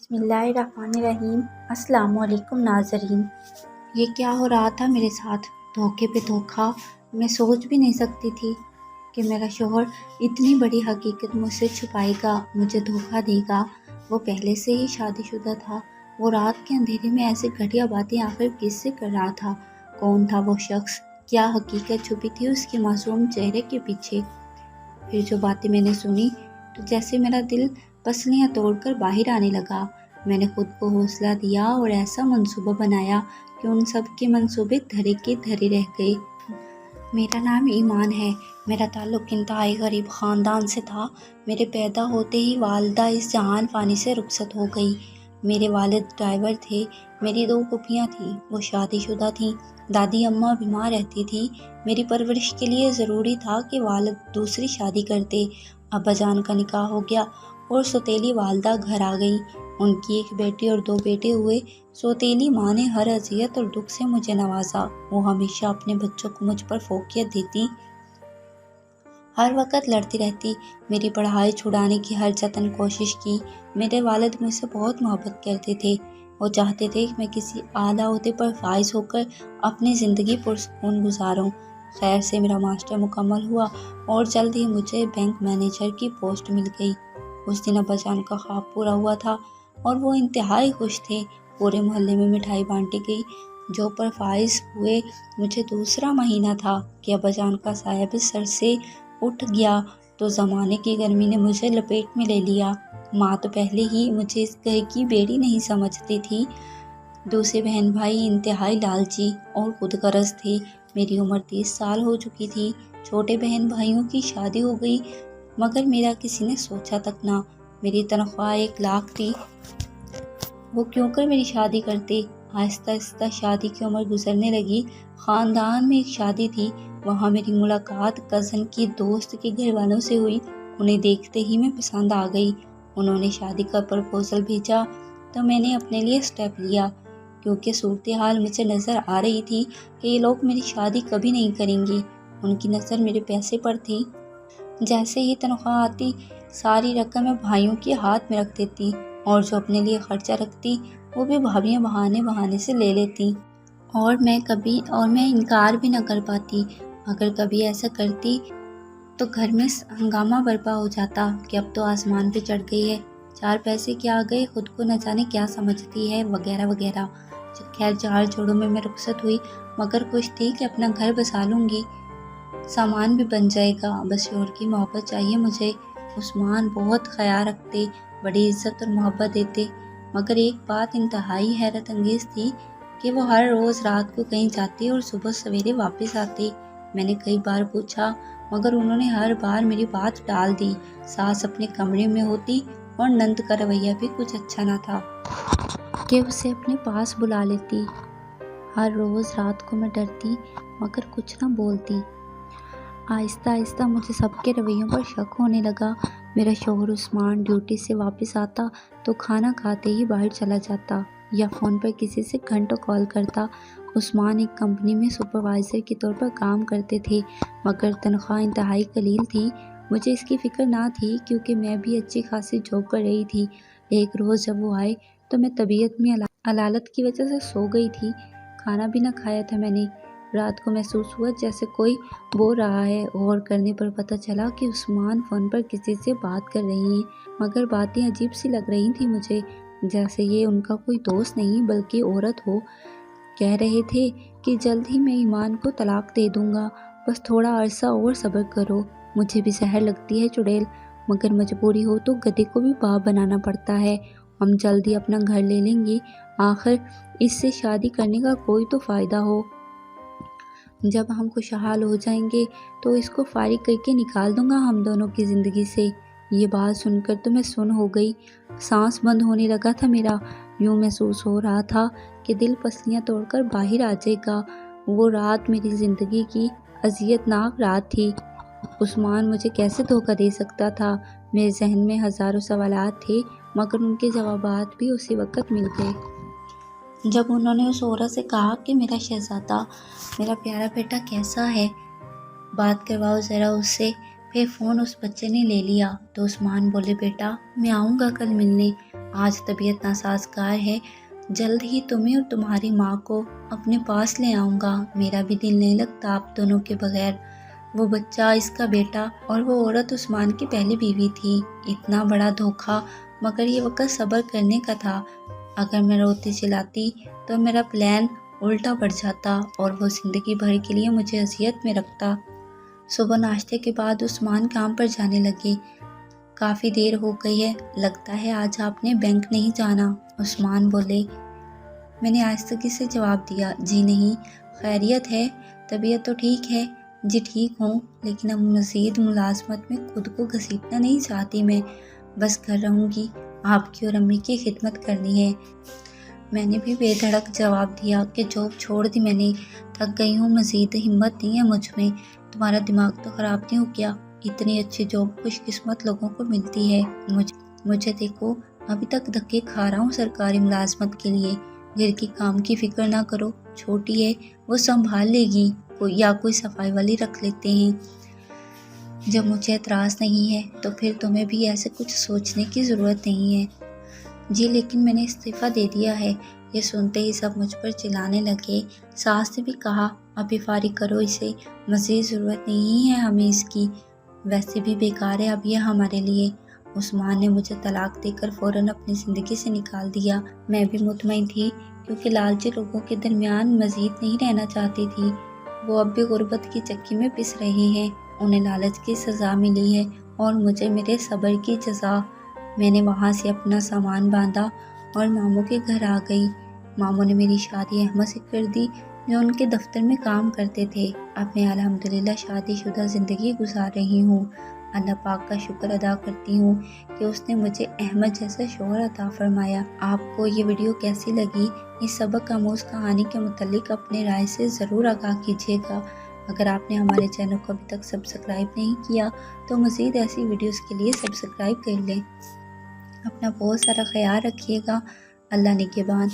بسم اللہ الرحمن الرحیم۔ السلام علیکم ناظرین۔ یہ کیا ہو رہا تھا میرے ساتھ؟ دھوکے پہ دھوکا۔ میں سوچ بھی نہیں سکتی تھی کہ میرا شوہر اتنی بڑی حقیقت مجھ سے چھپائے گا، مجھے دھوکا دے گا۔ وہ پہلے سے ہی شادی شدہ تھا۔ وہ رات کے اندھیرے میں ایسے گھٹیا باتیں آخر کس سے کر رہا تھا؟ کون تھا وہ شخص؟ کیا حقیقت چھپی تھی اس کے معصوم چہرے کے پیچھے؟ پھر جو باتیں میں نے سنی تو جیسے میرا دل پسلیاں توڑ کر باہر آنے لگا۔ میں نے خود کو حوصلہ دیا اور ایسا منصوبہ بنایا کہ ان سب کے منصوبے دھرے کے دھرے رہ گئے۔ میرا نام ایمان ہے۔ میرا تعلق انتہائی غریب خاندان سے تھا۔ میرے پیدا ہوتے ہی والدہ اس جہان فانی سے رخصت ہو گئی۔ میرے والد ڈرائیور تھے۔ میری 2 پھوپھیاں تھیں، وہ شادی شدہ تھیں۔ دادی اماں بیمار رہتی تھی۔ میری پرورش کے لیے ضروری تھا کہ والد دوسری شادی کرتے۔ ابا جان کا نکاح ہو گیا اور سوتیلی والدہ گھر آ گئی۔ ان کی 1 بیٹی اور 2 بیٹے ہوئے۔ سوتیلی ماں نے ہر اذیت اور دکھ سے مجھے نوازا۔ وہ ہمیشہ اپنے بچوں کو مجھ پر فوقیت دیتی، ہر وقت لڑتی رہتی، میری پڑھائی چھڑانے کی ہر جتن کوشش کی۔ میرے والد مجھ سے بہت محبت کرتے تھے۔ وہ چاہتے تھے کہ میں کسی اعلیٰ عہدے پر فائز ہو کر اپنی زندگی پرسکون گزاروں۔ خیر سے میرا ماسٹر مکمل ہوا اور جلد ہی مجھے بینک مینیجر کی پوسٹ مل گئی۔ اس دن ابا جان کا خواب پورا ہوا تھا اور وہ انتہائی خوش تھے۔ پورے محلے میں مٹھائی بانٹی گئی۔ جو پر فائز ہوئے مجھے دوسرا مہینہ تھا کہ ابا جان کا سایہ بھی سر سے اٹھ گیا تو زمانے کی گرمی نے مجھے لپیٹ میں لے لیا۔ ماں تو پہلے ہی مجھے اس گھر کی بیڑی نہیں سمجھتی تھی۔ دوسرے بہن بھائی انتہائی لالچی اور خود غرض تھے۔ میری عمر 30 سال ہو چکی تھی۔ چھوٹے بہن بھائیوں کی شادی ہو گئی مگر میرا کسی نے سوچا تک نہ۔ میری تنخواہ 1 لاکھ تھی۔ وہ کیوں کر میری شادی کرتے؟ آہستہ آہستہ شادی کی عمر گزرنے لگی۔ خاندان میں ایک شادی تھی، وہاں میری ملاقات کزن کی دوست کے گھر والوں سے ہوئی۔ انہیں دیکھتے ہی میں پسند آ گئی۔ انہوں نے شادی کا پرپوزل بھیجا تو میں نے اپنے لیے سٹیپ لیا، کیونکہ صورتحال مجھے نظر آ رہی تھی کہ یہ لوگ میری شادی کبھی نہیں کریں گے۔ ان کی نظر میرے پیسے پر تھی۔ جیسے ہی تنخواہ آتی ساری رقم میں بھائیوں کے ہاتھ میں رکھ دیتی اور جو اپنے لیے خرچہ رکھتی وہ بھی بھابیاں بہانے سے لے لیتی اور میں انکار بھی نہ کر پاتی۔ اگر کبھی ایسا کرتی تو گھر میں ہنگامہ برپا ہو جاتا کہ اب تو آسمان پہ چڑھ گئی ہے، 4 پیسے کیا آ گئے، خود کو نہ جانے کیا سمجھتی ہے، وغیرہ وغیرہ۔ خیر 4 جوڑوں میں رخصت ہوئی مگر خوش تھی کہ اپنا گھر بسا لوں گی، سامان بھی بن جائے گا، بس شوہر کی محبت چاہیے مجھے۔ عثمان بہت خیال رکھتے، بڑی عزت اور محبت دیتے، مگر ایک بات انتہائی حیرت انگیز تھی کہ وہ ہر روز رات کو کہیں جاتے اور صبح سویرے واپس آتے۔ میں نے کئی بار پوچھا مگر انہوں نے ہر بار میری بات ٹال دی۔ ساس اپنے کمرے میں ہوتی اور نند کا رویہ بھی کچھ اچھا نہ تھا کہ اسے اپنے پاس بلا لیتی۔ ہر روز رات کو میں ڈرتی مگر کچھ نہ بولتی۔ آہستہ آہستہ مجھے سب کے رویوں پر شک ہونے لگا۔ میرا شوہر عثمان ڈیوٹی سے واپس آتا تو کھانا کھاتے ہی باہر چلا جاتا یا فون پر کسی سے گھنٹوں کال کرتا۔ عثمان ایک کمپنی میں سپروائزر کے طور پر کام کرتے تھے مگر تنخواہ انتہائی قلیل تھی۔ مجھے اس کی فکر نہ تھی کیونکہ میں بھی اچھی خاصی جاب کر رہی تھی۔ ایک روز جب وہ آئے تو میں طبیعت میں علالت کی وجہ سے سو گئی تھی۔ کھانا بھی نہ کھایا تھا میں نے۔ رات کو محسوس ہوا جیسے کوئی بول رہا ہے۔ غور کرنے پر پتہ چلا کہ عثمان فون پر کسی سے بات کر رہے ہیں مگر باتیں عجیب سی لگ رہی تھیں مجھے، جیسے یہ ان کا کوئی دوست نہیں بلکہ عورت ہو۔ کہہ رہے تھے کہ جلد ہی میں ایمان کو طلاق دے دوں گا، بس تھوڑا عرصہ اور صبر کرو۔ مجھے بھی زہر لگتی ہے چڑیل، مگر مجبوری ہو تو گدھے کو بھی باپ بنانا پڑتا ہے۔ ہم جلد ہی اپنا گھر لے لیں گے، آخر اس سے شادی کرنے کا کوئی تو فائدہ ہو۔ جب ہم خوشحال ہو جائیں گے تو اس کو فارغ کر کے نکال دوں گا ہم دونوں کی زندگی سے۔ یہ بات سن کر تو میں سن ہو گئی، سانس بند ہونے لگا تھا میرا۔ یوں محسوس ہو رہا تھا کہ دل پسلیاں توڑ کر باہر آ جائے گا۔ وہ رات میری زندگی کی اذیت ناک رات تھی۔ عثمان مجھے کیسے دھوکہ دے سکتا تھا؟ میرے ذہن میں ہزاروں سوالات تھے مگر ان کے جوابات بھی اسی وقت مل گئے جب انہوں نے اس عورت سے کہا کہ میرا شہزادہ، میرا پیارا بیٹا کیسا ہے، بات کرواؤ ذرا اس سے۔ پھر فون اس بچے نے لے لیا تو عثمان بولے، بیٹا میں آؤں گا کل ملنے، آج طبیعت ناسازگار ہے، جلد ہی تمہیں اور تمہاری ماں کو اپنے پاس لے آؤں گا۔ میرا بھی دل نہیں لگتا آپ دونوں کے بغیر۔ وہ بچہ، اس کا بیٹا اور وہ عورت عثمان کی پہلی بیوی تھی۔ اتنا بڑا دھوکہ، مگر یہ وقت صبر کرنے کا تھا۔ اگر میں روتی چلاتی تو میرا پلان الٹا پڑ جاتا اور وہ زندگی بھر کے لیے مجھے اذیت میں رکھتا۔ صبح ناشتے کے بعد عثمان کام پر جانے لگے۔ کافی دیر ہو گئی ہے، لگتا ہے آج آپ نے بینک نہیں جانا، عثمان بولے۔ میں نے آہستگی سے جواب دیا، جی نہیں، خیریت ہے، طبیعت تو ٹھیک ہے۔ جی ٹھیک ہوں، لیکن اب مزید ملازمت میں خود کو گھسیٹنا نہیں چاہتی میں، بس گھر رہوں گی، آپ کی اور امی کی خدمت کرنی ہے۔ میں نے بھی بے دھڑک جواب دیا کہ جاب چھوڑ دی میں نے، تھک گئی ہوں، مزید ہمت نہیں ہے مجھ میں۔ تمہارا دماغ تو خراب نہیں ہو گیا؟ اتنی اچھی جاب خوش قسمت لوگوں کو ملتی ہے، مجھے دیکھو، ابھی تک دھکے کھا رہا ہوں سرکاری ملازمت کے لیے۔ گھر کی کام کی فکر نہ کرو، چھوٹی ہے، وہ سنبھال لے گی، یا کوئی صفائی والی رکھ لیتے ہیں۔ جب مجھے اعتراض نہیں ہے تو پھر تمہیں بھی ایسے کچھ سوچنے کی ضرورت نہیں ہے۔ جی لیکن میں نے استعفیٰ دے دیا ہے۔ یہ سنتے ہی سب مجھ پر چلانے لگے۔ ساس نے بھی کہا، ابھی فارغ کرو اسے، مزید ضرورت نہیں ہے ہمیں اس کی، ویسے بھی بیکار ہے اب یہ ہمارے لیے۔ عثمان نے مجھے طلاق دے کر فوراً اپنی زندگی سے نکال دیا۔ میں بھی مطمئن تھی، کیونکہ لالچی لوگوں کے درمیان مزید نہیں رہنا چاہتی تھی۔ وہ اب بھی غربت کی چکی میں پس رہے ہیں، انہیں لالچ کی سزا ملی ہے اور مجھے میرے صبر کی جزا۔ میں نے وہاں سے اپنا سامان باندھا اور ماموں کے گھر آ گئی۔ ماموں نے میری شادی احمد سے کر دی، جو ان کے دفتر میں کام کرتے تھے۔ اب میں الحمدللہ شادی شدہ زندگی گزار رہی ہوں۔ اللہ پاک کا شکر ادا کرتی ہوں کہ اس نے مجھے احمد جیسا شوہر عطا فرمایا۔ آپ کو یہ ویڈیو کیسی لگی؟ اس سبق آموز کہانی کے متعلق اپنے رائے سے ضرور آگاہ کیجیے گا۔ اگر آپ نے ہمارے چینل کو ابھی تک سبسکرائب نہیں کیا تو مزید ایسی ویڈیوز کے لیے سبسکرائب کر لیں۔ اپنا بہت سارا خیال رکھیے گا۔ اللہ نگہبان۔